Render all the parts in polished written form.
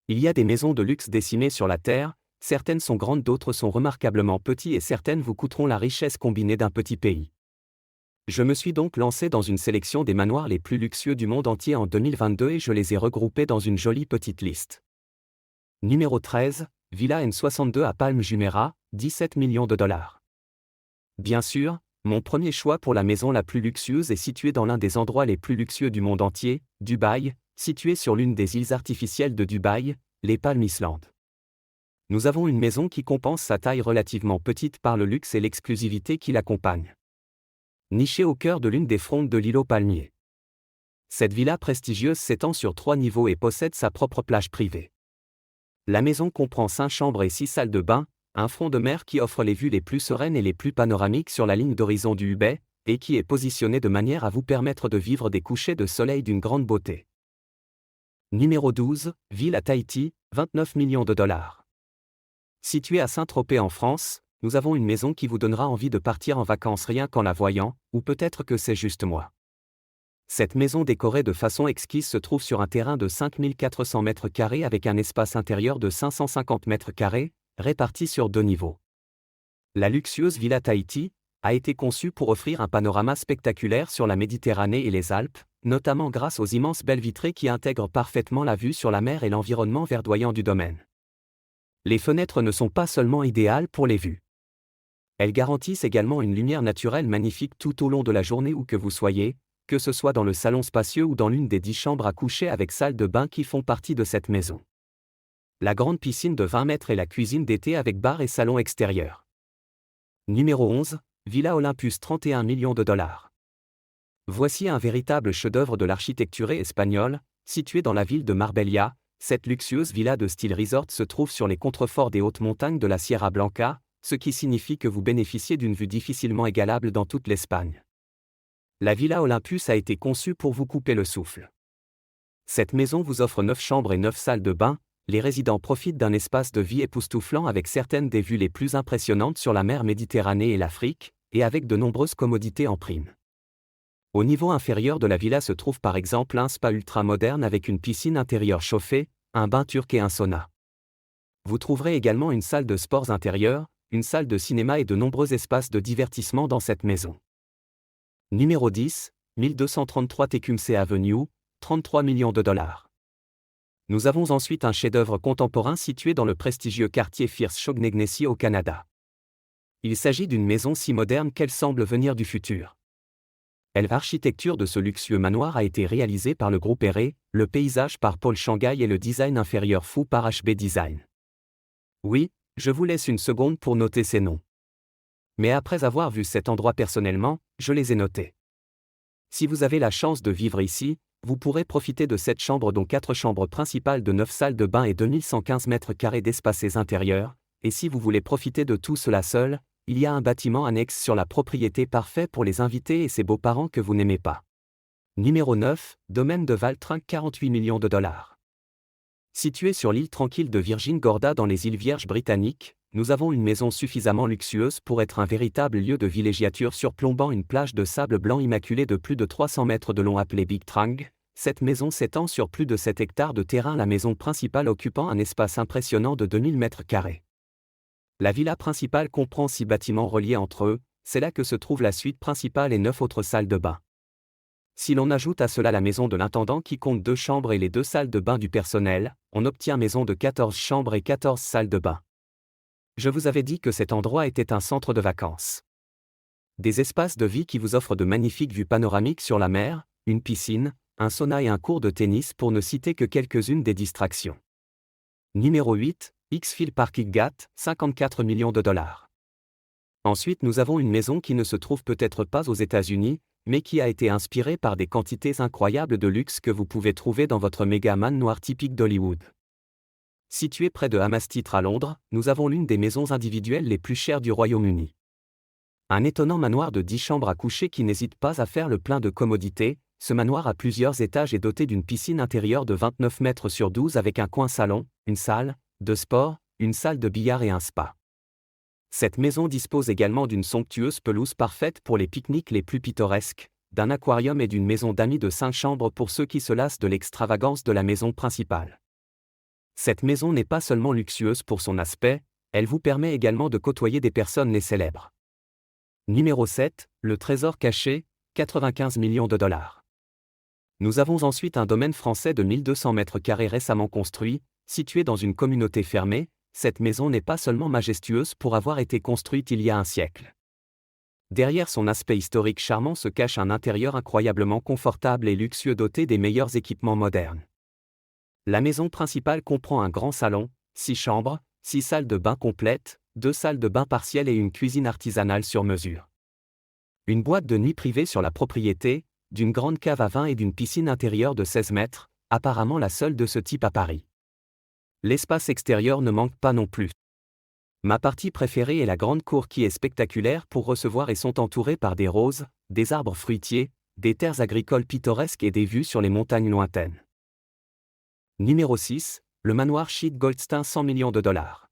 Il y a des maisons de luxe décimées sur la Terre, certaines sont grandes, d'autres sont remarquablement petites et certaines vous coûteront la richesse combinée d'un petit pays. Je me suis donc lancé dans une sélection des manoirs les plus luxueux du monde entier en 2022 et je les ai regroupés dans une jolie petite liste. Numéro 13, Villa N62 à Palm Jumeirah, 17 millions de dollars. Bien sûr, mon premier choix pour la maison la plus luxueuse est située dans l'un des endroits les plus luxueux du monde entier, Dubaï, située sur l'une des îles artificielles de Dubaï, les Palm Island. Nous avons une maison qui compense sa taille relativement petite par le luxe et l'exclusivité qui l'accompagnent. Nichée au cœur de l'une des frondes de l'îlot palmier. Cette villa prestigieuse s'étend sur 3 niveaux et possède sa propre plage privée. La maison comprend 5 chambres et 6 salles de bain, un front de mer qui offre les vues les plus sereines et les plus panoramiques sur la ligne d'horizon du Hubei, et qui est positionné de manière à vous permettre de vivre des couchers de soleil d'une grande beauté. Numéro 12, ville à Tahiti, 29 millions de dollars. Située à Saint-Tropez en France, nous avons une maison qui vous donnera envie de partir en vacances rien qu'en la voyant, ou peut-être que c'est juste moi. Cette maison décorée de façon exquise se trouve sur un terrain de 5400 m² avec un espace intérieur de 550 m², réparti sur 2 niveaux. La luxueuse Villa Tahiti a été conçue pour offrir un panorama spectaculaire sur la Méditerranée et les Alpes, notamment grâce aux immenses baies vitrées qui intègrent parfaitement la vue sur la mer et l'environnement verdoyant du domaine. Les fenêtres ne sont pas seulement idéales pour les vues. Elles garantissent également une lumière naturelle magnifique tout au long de la journée où que vous soyez, que ce soit dans le salon spacieux ou dans l'une des 10 chambres à coucher avec salle de bain qui font partie de cette maison. La grande piscine de 20 mètres et la cuisine d'été avec bar et salon extérieur. Numéro 11, Villa Olympus 31 millions de dollars. Voici un véritable chef-d'œuvre de l'architecture espagnole, situé dans la ville de Marbella. Cette luxueuse villa de style resort se trouve sur les contreforts des hautes montagnes de la Sierra Blanca, ce qui signifie que vous bénéficiez d'une vue difficilement égalable dans toute l'Espagne. La Villa Olympus a été conçue pour vous couper le souffle. Cette maison vous offre 9 chambres et 9 salles de bain, les résidents profitent d'un espace de vie époustouflant avec certaines des vues les plus impressionnantes sur la mer Méditerranée et l'Afrique, et avec de nombreuses commodités en prime. Au niveau inférieur de la villa se trouve par exemple un spa ultra moderne avec une piscine intérieure chauffée, un bain turc et un sauna. Vous trouverez également une salle de sports intérieure, une salle de cinéma et de nombreux espaces de divertissement dans cette maison. Numéro 10, 1233 Tecumseh Avenue, 33 millions de dollars. Nous avons ensuite un chef-d'œuvre contemporain situé dans le prestigieux quartier First-Shognegnessie au Canada. Il s'agit d'une maison si moderne qu'elle semble venir du futur. L'architecture de ce luxueux manoir a été réalisée par le groupe Héré, le paysage par Paul Shanghai et le design inférieur fou par HB Design. Oui, je vous laisse une seconde pour noter ces noms. Mais après avoir vu cet endroit personnellement, je les ai notés. Si vous avez la chance de vivre ici, vous pourrez profiter de cette chambre dont 4 chambres principales de 9 salles de bain et 2115 m² d'espaces intérieurs, et si vous voulez profiter de tout cela seul, il y a un bâtiment annexe sur la propriété parfait pour les invités et ses beaux-parents que vous n'aimez pas. Numéro 9, domaine de Valtrinck 48 millions de dollars. Situé sur l'île tranquille de Virgin Gorda dans les îles Vierges britanniques, nous avons une maison suffisamment luxueuse pour être un véritable lieu de villégiature surplombant une plage de sable blanc immaculé de plus de 300 mètres de long appelée Big Trang. Cette maison s'étend sur plus de 7 hectares de terrain, la maison principale occupant un espace impressionnant de 2000 m². La villa principale comprend 6 bâtiments reliés entre eux, c'est là que se trouve la suite principale et 9 autres salles de bain. Si l'on ajoute à cela la maison de l'intendant qui compte 2 chambres et les 2 salles de bain du personnel, on obtient maison de 14 chambres et 14 salles de bain. Je vous avais dit que cet endroit était un centre de vacances. Des espaces de vie qui vous offrent de magnifiques vues panoramiques sur la mer, une piscine, un sauna et un court de tennis pour ne citer que quelques-unes des distractions. Numéro 8, Xfield Park Highgate, 54 millions de dollars. Ensuite nous avons une maison qui ne se trouve peut-être pas aux États-Unis, mais qui a été inspirée par des quantités incroyables de luxe que vous pouvez trouver dans votre méga manoir typique d'Hollywood. Située près de Hammersmith à Londres, nous avons l'une des maisons individuelles les plus chères du Royaume-Uni. Un étonnant manoir de 10 chambres à coucher qui n'hésite pas à faire le plein de commodités. Ce manoir a plusieurs étages et doté d'une piscine intérieure de 29 mètres sur 12 avec un coin salon, une salle de sport, une salle de billard et un spa. Cette maison dispose également d'une somptueuse pelouse parfaite pour les pique-niques les plus pittoresques, d'un aquarium et d'une maison d'amis de 5 chambres pour ceux qui se lassent de l'extravagance de la maison principale. Cette maison n'est pas seulement luxueuse pour son aspect, elle vous permet également de côtoyer des personnes les célèbres. Numéro 7, le trésor caché, 95 millions de dollars. Nous avons ensuite un domaine français de 1200 mètres carrés récemment construit, situé dans une communauté fermée. Cette maison n'est pas seulement majestueuse pour avoir été construite il y a un siècle. Derrière son aspect historique charmant se cache un intérieur incroyablement confortable et luxueux doté des meilleurs équipements modernes. La maison principale comprend un grand salon, 6 chambres, 6 salles de bain complètes, 2 salles de bain partielles et une cuisine artisanale sur mesure. Une boîte de nuit privée sur la propriété, d'une grande cave à vin et d'une piscine intérieure de 16 mètres, apparemment la seule de ce type à Paris. L'espace extérieur ne manque pas non plus. Ma partie préférée est la grande cour qui est spectaculaire pour recevoir et sont entourées par des roses, des arbres fruitiers, des terres agricoles pittoresques et des vues sur les montagnes lointaines. Numéro 6, le manoir chic Goldstein 100 millions de dollars.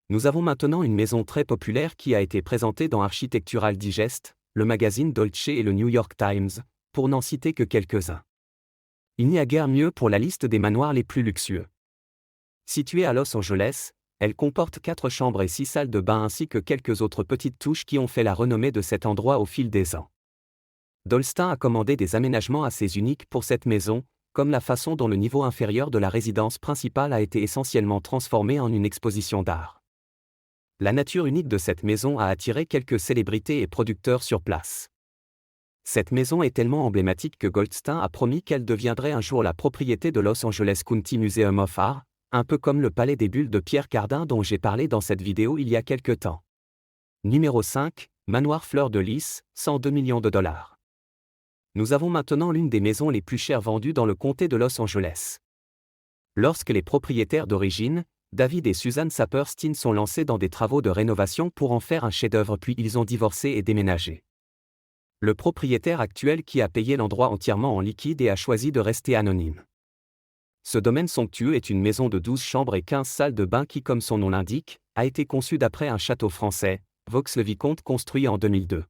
Nous avons maintenant une maison très populaire qui a été présentée dans Architectural Digest, le magazine Dolce et le New York Times, pour n'en citer que quelques-uns. Il n'y a guère mieux pour la liste des manoirs les plus luxueux. Située à Los Angeles, elle comporte 4 chambres et 6 salles de bain ainsi que quelques autres petites touches qui ont fait la renommée de cet endroit au fil des ans. Goldstein a commandé des aménagements assez uniques pour cette maison, comme la façon dont le niveau inférieur de la résidence principale a été essentiellement transformé en une exposition d'art. La nature unique de cette maison a attiré quelques célébrités et producteurs sur place. Cette maison est tellement emblématique que Goldstein a promis qu'elle deviendrait un jour la propriété de Los Angeles County Museum of Art, un peu comme le Palais des Bulles de Pierre Cardin dont j'ai parlé dans cette vidéo il y a quelque temps. Numéro 5, Manoir Fleur de Lys, 102 millions de dollars. Nous avons maintenant l'une des maisons les plus chères vendues dans le comté de Los Angeles. Lorsque les propriétaires d'origine, David et Suzanne Saperstein sont lancés dans des travaux de rénovation pour en faire un chef-d'œuvre puis ils ont divorcé et déménagé. Le propriétaire actuel qui a payé l'endroit entièrement en liquide et a choisi de rester anonyme. Ce domaine somptueux est une maison de 12 chambres et 15 salles de bain qui, comme son nom l'indique, a été conçue d'après un château français, Vaux-le-Vicomte construit en 2002.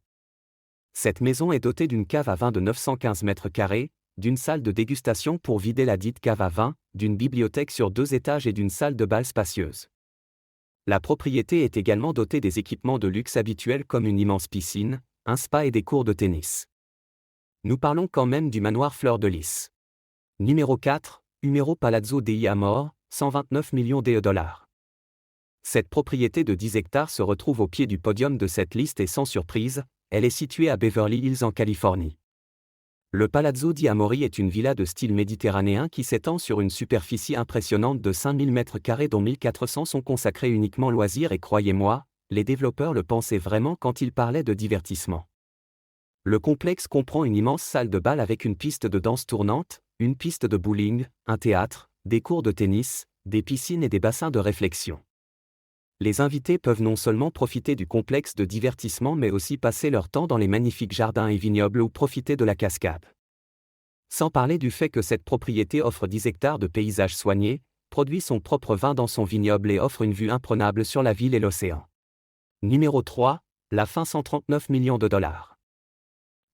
Cette maison est dotée d'une cave à vin de 915 mètres carrés, d'une salle de dégustation pour vider la dite cave à vin, d'une bibliothèque sur 2 étages et d'une salle de bal spacieuse. La propriété est également dotée des équipements de luxe habituels comme une immense piscine, un spa et des cours de tennis. Nous parlons quand même du manoir Fleur de Lys. Numéro 4, Umero Palazzo dei Amor, 129 millions de dollars. Cette propriété de 10 hectares se retrouve au pied du podium de cette liste et sans surprise, elle est située à Beverly Hills en Californie. Le Palazzo di Amori est une villa de style méditerranéen qui s'étend sur une superficie impressionnante de 5000 m² dont 1400 sont consacrés uniquement loisirs et croyez-moi, les développeurs le pensaient vraiment quand ils parlaient de divertissement. Le complexe comprend une immense salle de bal avec une piste de danse tournante, une piste de bowling, un théâtre, des cours de tennis, des piscines et des bassins de réflexion. Les invités peuvent non seulement profiter du complexe de divertissement mais aussi passer leur temps dans les magnifiques jardins et vignobles ou profiter de la cascade. Sans parler du fait que cette propriété offre 10 hectares de paysages soignés, produit son propre vin dans son vignoble et offre une vue imprenable sur la ville et l'océan. Numéro 3, la fin 139 millions de dollars.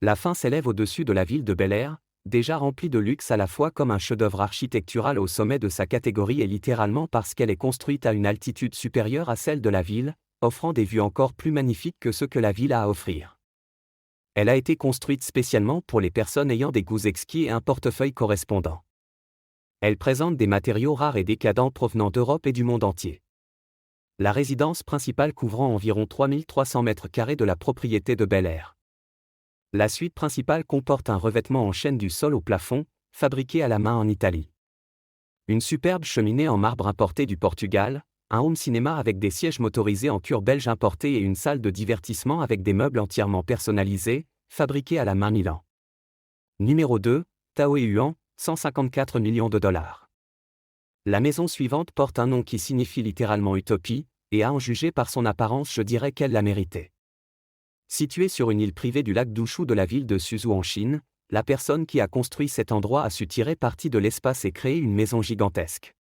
La fin s'élève au-dessus de la ville de Bel-Air, déjà remplie de luxe à la fois comme un chef-d'œuvre architectural au sommet de sa catégorie et littéralement parce qu'elle est construite à une altitude supérieure à celle de la ville, offrant des vues encore plus magnifiques que ce que la ville a à offrir. Elle a été construite spécialement pour les personnes ayant des goûts exquis et un portefeuille correspondant. Elle présente des matériaux rares et décadents provenant d'Europe et du monde entier. La résidence principale couvrant environ 3300 m² de la propriété de Bel-Air. La suite principale comporte un revêtement en chêne du sol au plafond, fabriqué à la main en Italie. Une superbe cheminée en marbre importé du Portugal, un home cinéma avec des sièges motorisés en cuir belge importé et une salle de divertissement avec des meubles entièrement personnalisés, fabriqués à la main Milan. Numéro 2, Taoe Yuan, 154 millions de dollars. La maison suivante porte un nom qui signifie littéralement utopie, et à en juger par son apparence je dirais qu'elle l'a mérité. Située sur une île privée du lac Dushu de la ville de Suzhou en Chine, la personne qui a construit cet endroit a su tirer parti de l'espace et créer une maison gigantesque.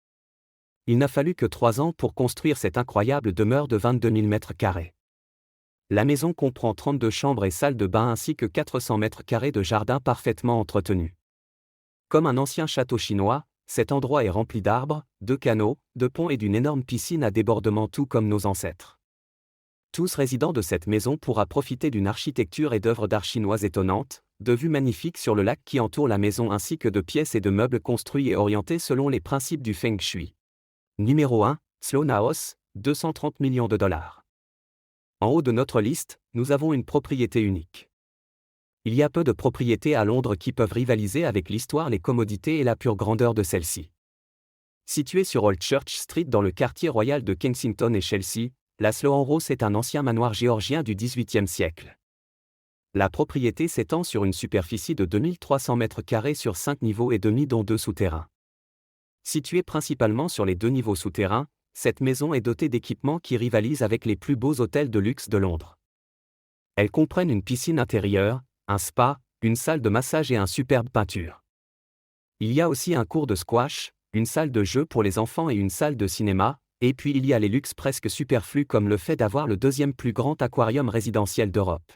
Il n'a fallu que 3 ans pour construire cette incroyable demeure de 22 000 m². La maison comprend 32 chambres et salles de bain ainsi que 400 m² de jardin parfaitement entretenu. Comme un ancien château chinois, cet endroit est rempli d'arbres, de canaux, de ponts et d'une énorme piscine à débordement tout comme nos ancêtres. Tous résidents de cette maison pourra profiter d'une architecture et d'œuvres d'art chinoises étonnantes, de vues magnifiques sur le lac qui entoure la maison ainsi que de pièces et de meubles construits et orientés selon les principes du Feng Shui. Numéro 1, Sloane House, 230 millions de dollars. En haut de notre liste, nous avons une propriété unique. Il y a peu de propriétés à Londres qui peuvent rivaliser avec l'histoire, les commodités et la pure grandeur de celle-ci. Située sur Old Church Street dans le quartier royal de Kensington et Chelsea, la Sloane House est un ancien manoir géorgien du XVIIIe siècle. La propriété s'étend sur une superficie de 2300 mètres carrés sur 5 niveaux et demi dont 2 souterrains. Située principalement sur les 2 niveaux souterrains, cette maison est dotée d'équipements qui rivalisent avec les plus beaux hôtels de luxe de Londres. Elles comprennent une piscine intérieure, un spa, une salle de massage et un superbe peinture. Il y a aussi un court de squash, une salle de jeu pour les enfants et une salle de cinéma, et puis il y a les luxes presque superflus comme le fait d'avoir le deuxième plus grand aquarium résidentiel d'Europe.